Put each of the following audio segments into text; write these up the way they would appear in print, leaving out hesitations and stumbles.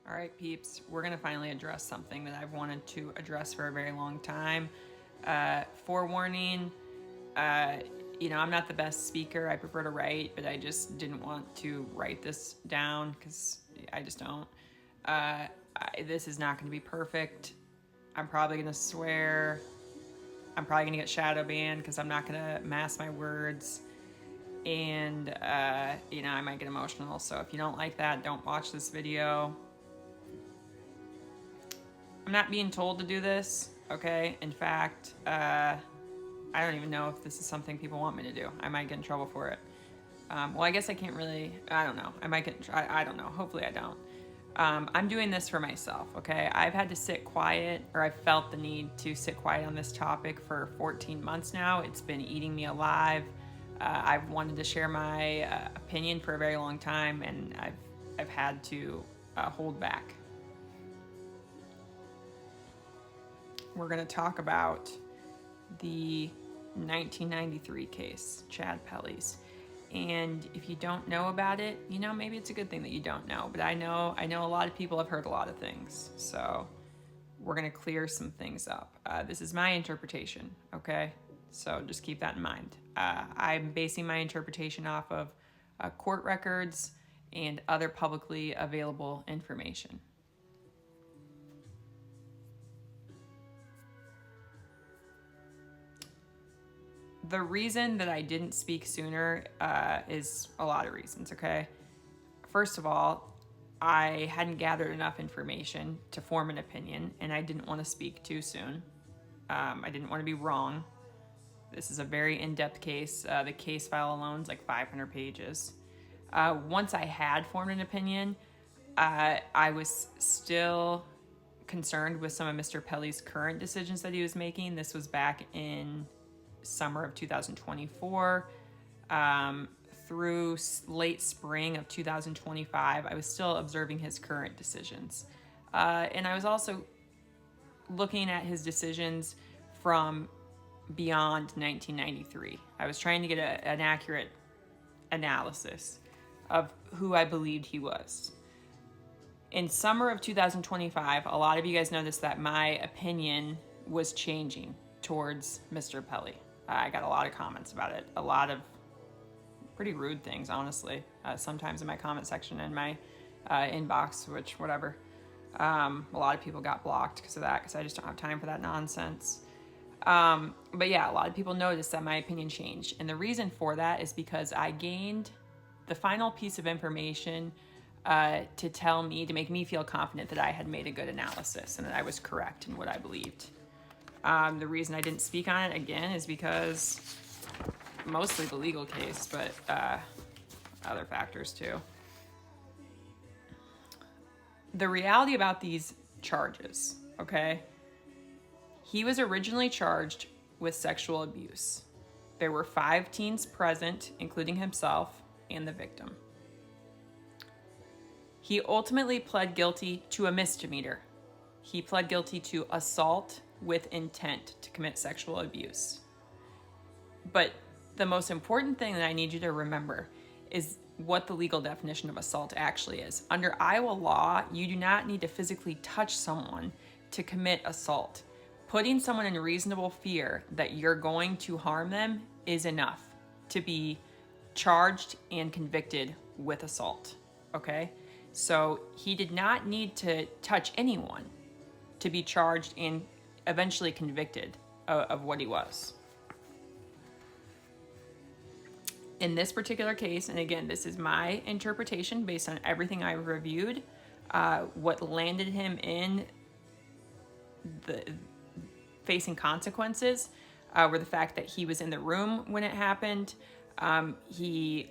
All right, peeps, we're gonna finally address something that I've wanted to address for a very long time. Forewarning, I'm not the best speaker. I prefer to write, but I just didn't want to write this down because I just don't. This is not gonna be perfect. I'm probably gonna swear. I'm probably gonna get shadow banned because I'm not gonna mask my words. And, I might get emotional. So if you don't like that, don't watch this video. I'm not being told to do this, okay? In fact, I don't even know if this is something people want me to do. I might get in trouble for it. Well, I guess I can't really, I don't know. I might get, I don't know. Hopefully I don't. I'm doing this for myself, okay? I've had to sit quiet, or I've felt the need to sit quiet on this topic for 14 months now. It's been eating me alive. I've wanted to share my opinion for a very long time, and I've had to hold back. We're going to talk about the 1993 case, Chad Pelley's. And if you don't know about it, maybe it's a good thing that you don't know. But I know a lot of people have heard a lot of things. So we're going to clear some things up. This is my interpretation, okay? So just keep that in mind. I'm basing my interpretation off of court records and other publicly available information. The reason that I didn't speak sooner is a lot of reasons, okay? First of all, I hadn't gathered enough information to form an opinion, and I didn't want to speak too soon. I didn't want to be wrong. This is a very in-depth case. The case file alone is like 500 pages. Once I had formed an opinion, I was still concerned with some of Mr. Pelley's current decisions that he was making. This was back in summer of 2024 through late spring of 2025. I was still observing his current decisions. And I was also looking at his decisions from beyond 1993. I was trying to get an accurate analysis of who I believed he was. In summer of 2025, a lot of you guys noticed that my opinion was changing towards Mr. Pelley. I got a lot of comments about it, a lot of pretty rude things, honestly, sometimes in my comment section and my inbox, which whatever. A lot of people got blocked because of that, because I just don't have time for that nonsense. But yeah, a lot of people noticed that my opinion changed. And the reason for that is because I gained the final piece of information to make me feel confident that I had made a good analysis and that I was correct in what I believed. The reason I didn't speak on it again is because mostly the legal case, but other factors too. The reality about these charges, okay? He was originally charged with sexual abuse. There were 5 teens present, including himself and the victim. He ultimately pled guilty to a misdemeanor. He pled guilty to assault with intent to commit sexual abuse. But the most important thing that I need you to remember is what the legal definition of assault actually is. Under Iowa law, you do not need to physically touch someone to commit assault. Putting someone in reasonable fear that you're going to harm them is enough to be charged and convicted with assault, okay? So he did not need to touch anyone to be charged and eventually convicted of what he was. In this particular case, and again, this is my interpretation based on everything I've reviewed, what landed him in the facing consequences were the fact that he was in the room when it happened. He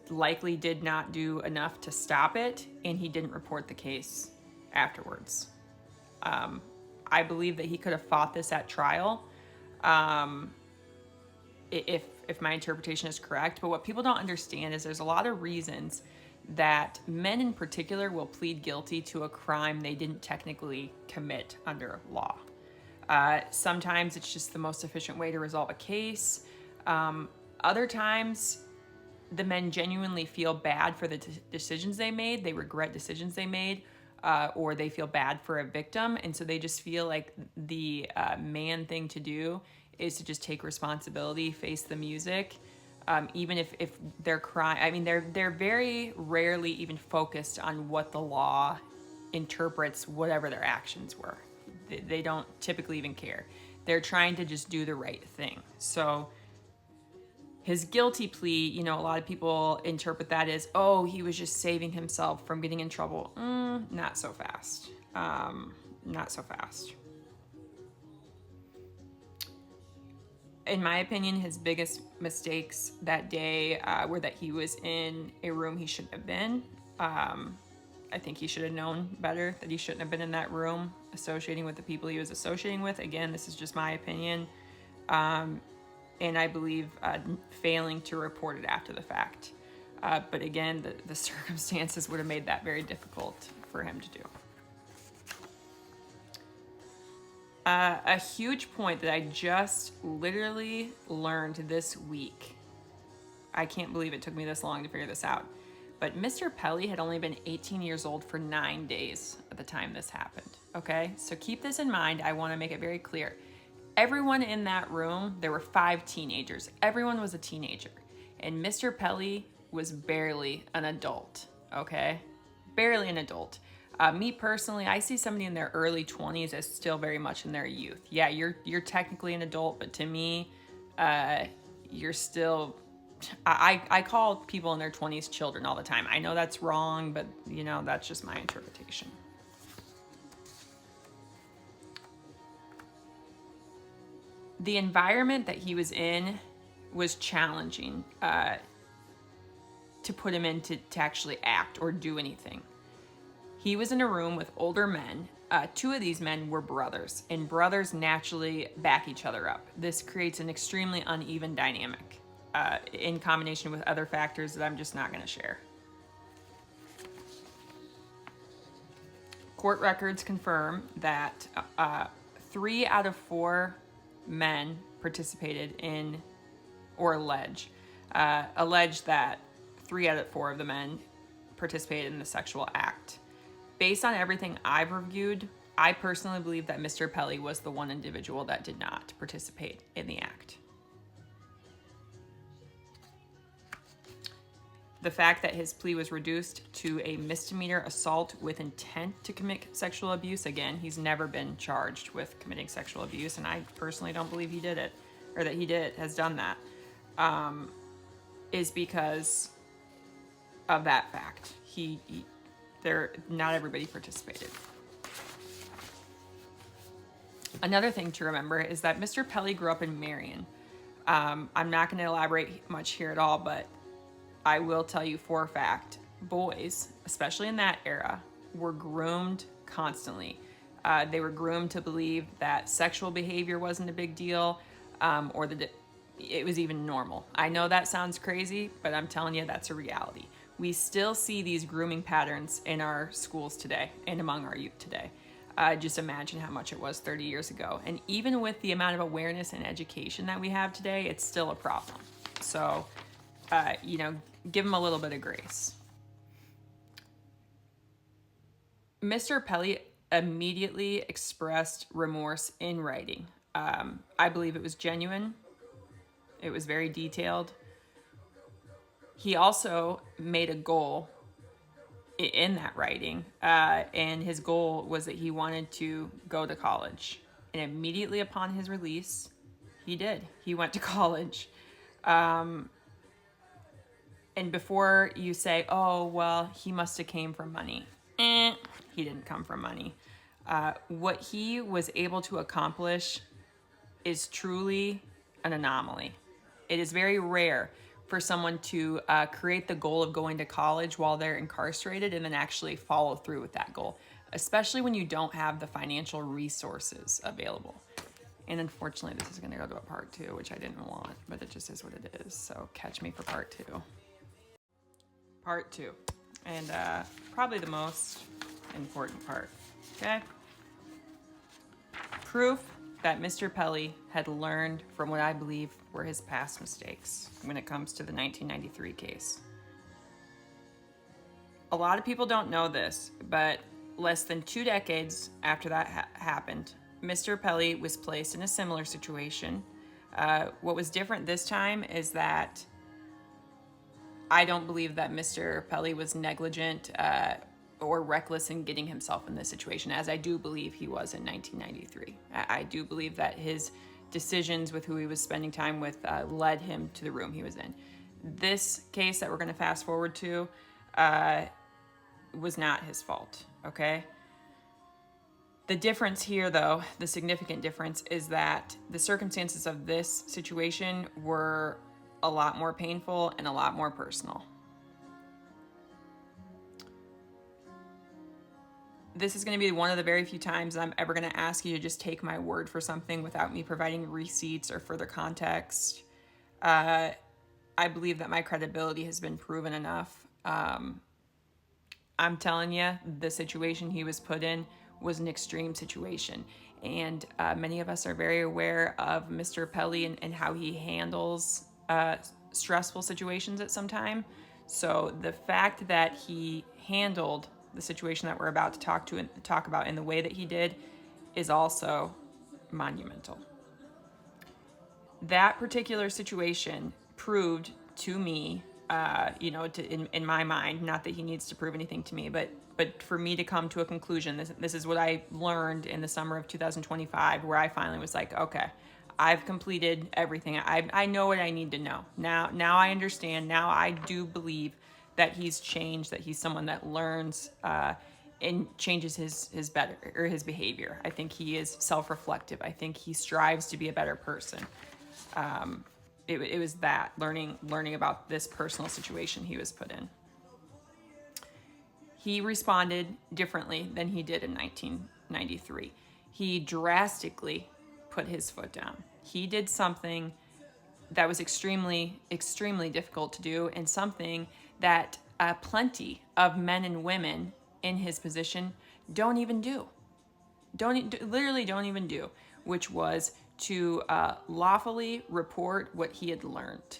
likely did not do enough to stop it, and he didn't report the case afterwards. I believe that he could have fought this at trial if my interpretation is correct. But what people don't understand is there's a lot of reasons that men in particular will plead guilty to a crime they didn't technically commit under law. Sometimes it's just the most efficient way to resolve a case. Other times, the men genuinely feel bad for the decisions they made. They regret decisions they made. or they feel bad for a victim. And so they just feel like the man thing to do is to just take responsibility, face the music. Even if they're crying, I mean, they're very rarely even focused on what the law interprets whatever their actions were. They don't typically even care. They're trying to just do the right thing. So his guilty plea, you know, a lot of people interpret that as, oh, he was just saving himself from getting in trouble. Not so fast. Not so fast. In my opinion, his biggest mistakes that day were that he was in a room he shouldn't have been. I think he should have known better that he shouldn't have been in that room associating with the people he was associating with. Again, this is just my opinion. And I believe failing to report it after the fact. But again, the circumstances would have made that very difficult for him to do. A huge point that I just literally learned this week. I can't believe it took me this long to figure this out. But Mr. Pelley had only been 18 years old for 9 days at the time this happened. Okay, so keep this in mind. I want to make it very clear. Everyone in that room, there were 5 teenagers. Everyone was a teenager. And Mr. Pelley was barely an adult, okay? Barely an adult. Me personally, I see somebody in their early 20s as still very much in their youth. Yeah, you're technically an adult, but to me, you're still... I call people in their 20s children all the time. I know that's wrong, but, you know, that's just my interpretation. The environment that he was in was challenging to put him in to actually act or do anything. He was in a room with older men. 2 of these men were brothers, and brothers naturally back each other up. This creates an extremely uneven dynamic in combination with other factors that I'm just not going to share. Court records confirm that 3 out of 4 men participated in, or allege that 3 out of 4 of the men participated in the sexual act. Based on everything I've reviewed, I personally believe that Mr. Pelley was the one individual that did not participate in the act. The fact that his plea was reduced to a misdemeanor assault with intent to commit sexual abuse, again, he's never been charged with committing sexual abuse, and I personally don't believe he did it, or that he has done that, is because of that fact. Not everybody participated. Another thing to remember is that Mr. Pelley grew up in Marion. I'm not going to elaborate much here at all, but I will tell you for a fact, boys, especially in that era, were groomed constantly. They were groomed to believe that sexual behavior wasn't a big deal, or that it was even normal. I know that sounds crazy, but I'm telling you that's a reality. We still see these grooming patterns in our schools today and among our youth today. Just imagine how much it was 30 years ago. And even with the amount of awareness and education that we have today, it's still a problem. So, give him a little bit of grace. Mr. Pelley immediately expressed remorse in writing. I believe it was genuine. It was very detailed. He also made a goal in that writing, and his goal was that he wanted to go to college. And immediately upon his release, he did. He went to college. And before you say, oh, well, he must have came from money. He didn't come from money. What he was able to accomplish is truly an anomaly. It is very rare for someone to create the goal of going to college while they're incarcerated and then actually follow through with that goal, especially when you don't have the financial resources available. And unfortunately, this is going to go to a part 2, which I didn't want, but it just is what it is. So catch me for part 2. Part 2, and probably the most important part, okay? Proof that Mr. Pelley had learned from what I believe were his past mistakes when it comes to the 1993 case. A lot of people don't know this, but less than 2 decades after that happened, Mr. Pelley was placed in a similar situation. What was different this time is that I don't believe that Mr. Pelley was negligent or reckless in getting himself in this situation, as I do believe he was in 1993. I do believe that his decisions with who he was spending time with led him to the room he was in. This case that we're going to fast forward to was not his fault, okay? The difference here, though, the significant difference, is that the circumstances of this situation were a lot more painful and a lot more personal. This is going to be one of the very few times I'm ever going to ask you to just take my word for something without me providing receipts or further context. I believe that my credibility has been proven enough. I'm telling you, the situation he was put in was an extreme situation. And many of us are very aware of Mr. Pelley and how he handles stressful situations at some time. So the fact that he handled the situation that we're about to talk about in the way that he did is also monumental. That particular situation proved to me, in my mind, not that he needs to prove anything to me, but for me to come to a conclusion, this is what I learned in the summer of 2025, where I finally was like, okay, I've completed everything. I know what I need to know. Now I understand. Now I do believe that he's changed, that he's someone that learns and changes his behavior. I think he is self-reflective. I think he strives to be a better person. It was that learning about this personal situation he was put in. He responded differently than he did in 1993. He drastically put his foot down. He did something that was extremely, extremely difficult to do, and something that plenty of men and women in his position don't even do. Literally don't even do, which was to lawfully report what he had learned.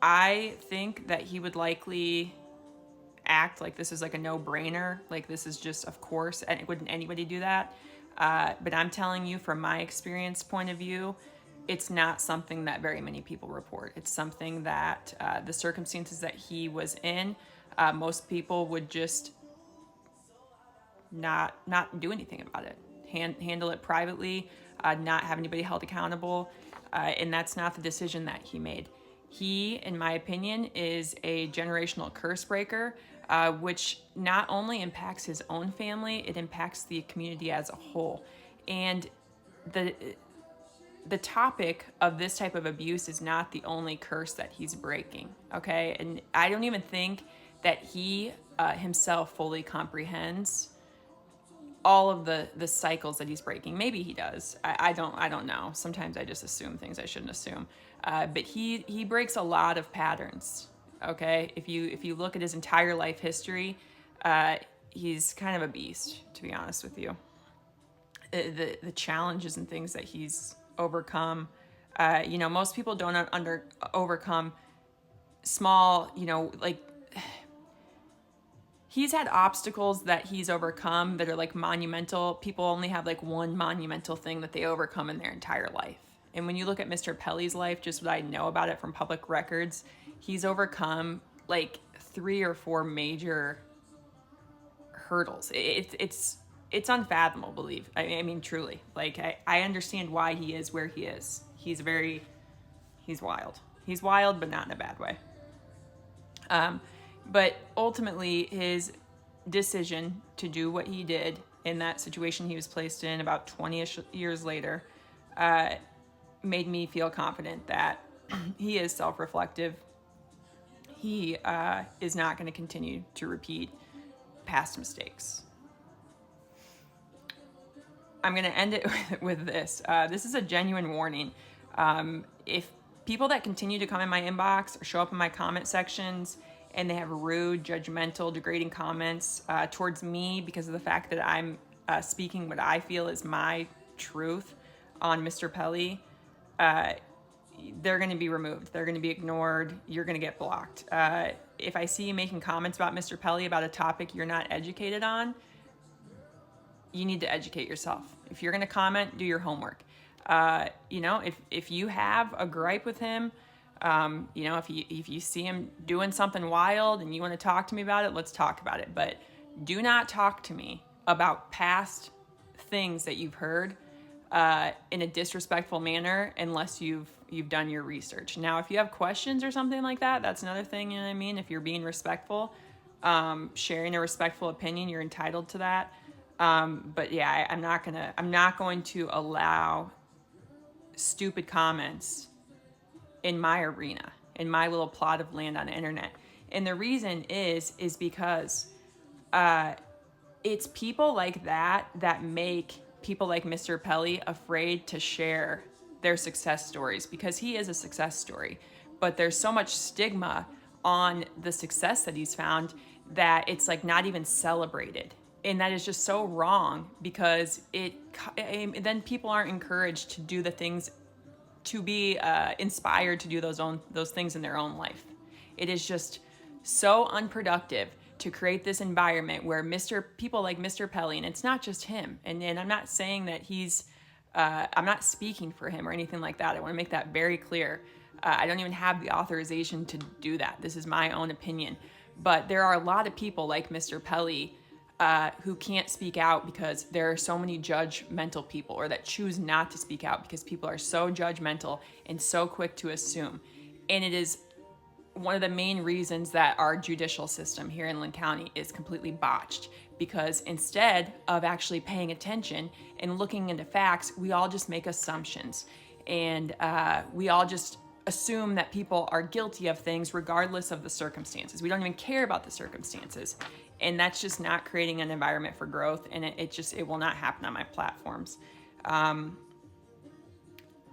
I think that he would likely act like this is like a no-brainer, like this is just, of course, and wouldn't anybody do that? But I'm telling you, from my experience point of view, it's not something that very many people report. It's something that the circumstances that he was in, most people would just not do anything about it. Handle it privately, not have anybody held accountable, and that's not the decision that he made. He, in my opinion, is a generational curse breaker, which not only impacts his own family, it impacts the community as a whole. And the topic of this type of abuse is not the only curse that he's breaking, okay? And I don't even think that he himself fully comprehends all of the cycles that he's breaking. Maybe he does. I don't know. Sometimes I just assume things I shouldn't assume. But he breaks a lot of patterns, okay? If you look at his entire life history, he's kind of a beast, to be honest with you. The challenges and things that he's overcome, most people don't overcome small, he's had obstacles that he's overcome that are like monumental. People only have like one monumental thing that they overcome in their entire life. And when you look at Mr. Pelley's life, just what I know about it from public records, he's overcome like 3 or 4 major hurdles. It's unfathomable, I mean, truly. Like, I understand why he is where he is. He's wild. He's wild, but not in a bad way. But ultimately, his decision to do what he did in that situation he was placed in about 20-ish years later made me feel confident that he is self-reflective. He is not going to continue to repeat past mistakes. I'm going to end it with this. This is a genuine warning. If people that continue to come in my inbox or show up in my comment sections and they have rude, judgmental, degrading comments towards me because of the fact that I'm speaking what I feel is my truth on Mr. Pelley, they're going to be removed. They're going to be ignored. You're going to get blocked. If I see you making comments about Mr. Pelley about a topic you're not educated on, you need to educate yourself. If you're going to comment, do your homework. If you have a gripe with him, if you see him doing something wild and you want to talk to me about it, let's talk about it. But do not talk to me about past things that you've heard in a disrespectful manner unless you've done your research. Now, if you have questions or something like that, that's another thing, you know what I mean? If you're being respectful, sharing a respectful opinion, you're entitled to that. But yeah, I'm not going to allow stupid comments in my arena, in my little plot of land on the internet. And the reason is because it's people like that make people like Mr. Pelley afraid to share their success stories, because he is a success story. But there's so much stigma on the success that he's found that it's like not even celebrated. And that is just so wrong, because then people aren't encouraged to do the things, to be inspired to do those things in their own life. It is just so unproductive to create this environment where people like Mr. Pelley, and it's not just him, and I'm not saying that I'm not speaking for him or anything like that. I want to make that very clear. I don't even have the authorization to do that. This is my own opinion. But there are a lot of people like Mr. Pelley who can't speak out because there are so many judgmental people, or that choose not to speak out because people are so judgmental and so quick to assume. And it is one of the main reasons that our judicial system here in Linn County is completely botched, because instead of actually paying attention and looking into facts, we all just make assumptions, and we all just assume that people are guilty of things regardless of the circumstances. We don't even care about the circumstances, and that's just not creating an environment for growth, and it will not happen on my platforms.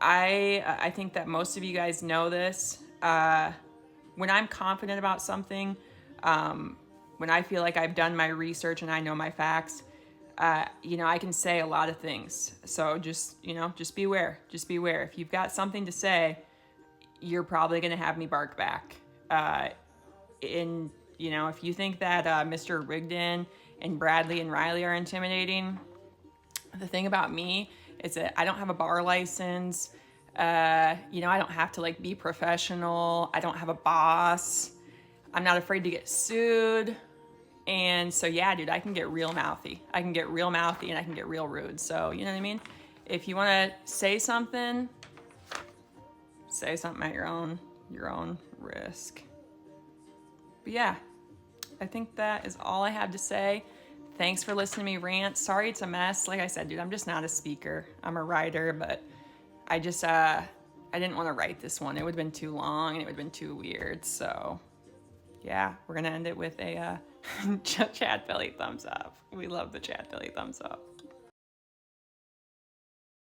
I think that most of you guys know this. When I'm confident about something, when I feel like I've done my research and I know my facts, I can say a lot of things. So just beware. Just beware. If you've got something to say, you're probably going to have me bark back. If you think that Mr. Rigdon and Bradley and Riley are intimidating, the thing about me is that I don't have a bar license. I don't have to be professional. I don't have a boss. I'm not afraid to get sued. And so, yeah, dude, I can get real mouthy. And I can get real rude. So, you know what I mean? If you want to say something at your own risk. But yeah, I think that is all I have to say. Thanks for listening to me rant. Sorry it's a mess. Like I said, dude, I'm just not a speaker. I'm a writer, but I just, I didn't want to write this one. It would have been too long and it would have been too weird. So yeah, we're going to end it with a Chad Pelley thumbs up. We love the Chad Pelley thumbs up.